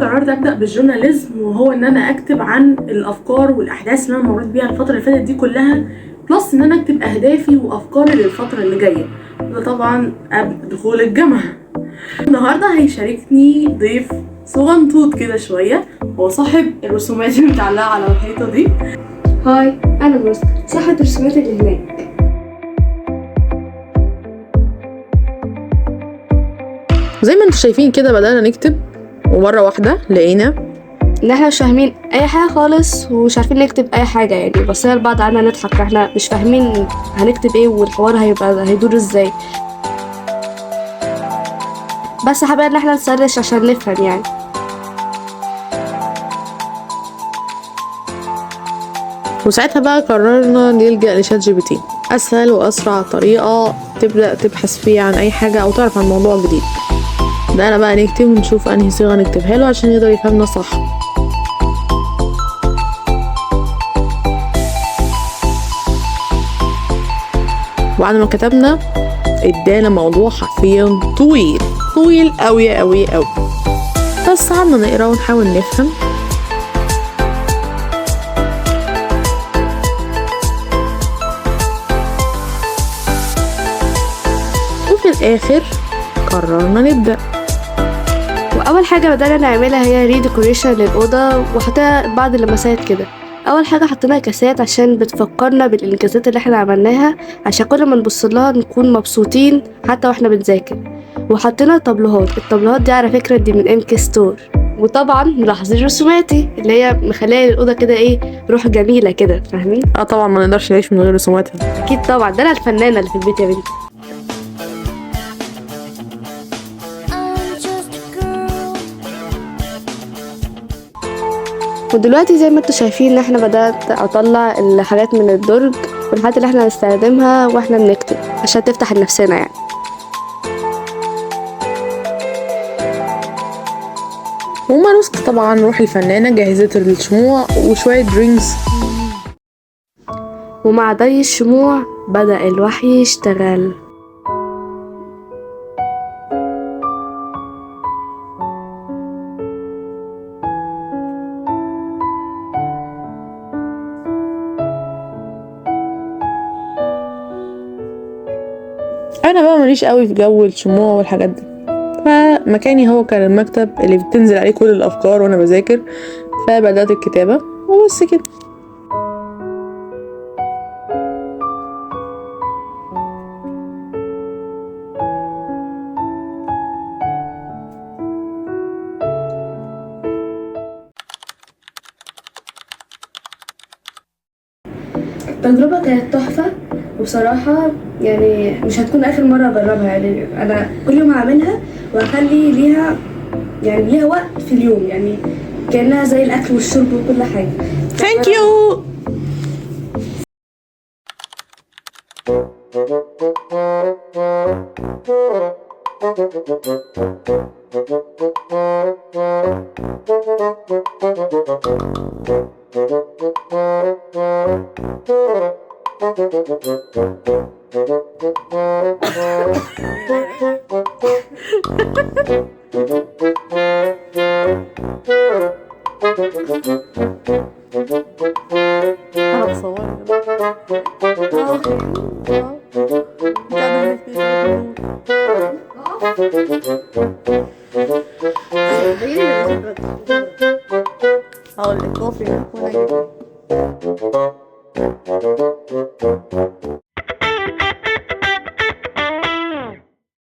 قررت ابدا بالجورناليزم، وهو ان انا اكتب عن الافكار والاحداث اللي انا مريت بيها الفتره اللي فاتت دي كلها، بلس ان انا اكتب اهدافي وافكاري للفتره اللي جايه. ده طبعا قبل دخول الجامعه. النهارده هيشاركني ضيف صغنطوط كده شويه، هو صاحب الرسومات اللي متعلقه على الحيطه دي. هاي، أنا بس صاحبة الرسومات اللي هناك. زي ما انتوا شايفين كده بدأنا نكتب، ومرة واحدة لقينا إن إحنا مش فاهمين أي حاجة خالص ومش عارفين نكتب أي حاجة، يعني بصينا لبعض قعدنا نضحك، إحنا مش فاهمين هنكتب إيه والحوار هيدور إزاي، بس حابين إن إحنا نسرش عشان نفهم يعني. وساعتها بقى قررنا نلجأ لشات جي بي تي، أسهل وأسرع طريقة تبدأ تبحث فيها عن أي حاجة أو تعرف عن موضوع جديد. بدأنا بقى نكتب ونشوف أنهي صيغة نكتبها له عشان يقدر يفهمنا صح. وبعد ما كتبنا ادانا موضوع حرفيا طويل قوي قوي قوي، بس قعدنا نقرا ونحاول نفهم. وفي الآخر قررنا نبدأ. وأول حاجة بدأنا نعملها هي ريديكوريشن للأوضة، وحطينا بعض اللمسات كده. أول حاجة حطينا كاسات عشان بتفكرنا بالإنجازات اللي احنا عملناها، عشان كل ما نبص لها نكون مبسوطين حتى واحنا بنذاكر. وحطينا الطابلوهات دي على فكرة دي من MK ستور. وطبعا ملاحظين رسوماتي اللي هي مخليه الأوضة كده ايه، روح جميلة كده، فاهمين؟ طبعا ما نقدرش نعيش من غير رسوماتها. أكيد طبعا، ده أنا الفنانة اللي في البيت يا بنتي. ودلوقتي زي ما انتوا شايفين ان احنا بدأت اطلع الحاجات من الدرج والحاجات اللي احنا هنستخدمها واحنا بنكتب عشان تفتح لنفسنا يعني. ومارست طبعا روح الفنانة، جهزت الشموع وشوية درينكس. ومع ضي الشموع بدأ الوحي يشتغل. انا بقى ماليش قوي في جو الشموع والحاجات دي، فمكاني هو كان المكتب اللي بتنزل عليه كل الافكار وانا بذاكر، فبدأت الكتابة وبس كده. التجربة كانت تحفة، وبصراحة يعني مش هتكون آخر مرة أجربها، يعني أنا كل يوم هعملها وهخلي ليها وقت في اليوم، يعني كأنها زي الأكل والشرب وكل حاجة. ثانك يو. هقول لك كوفي.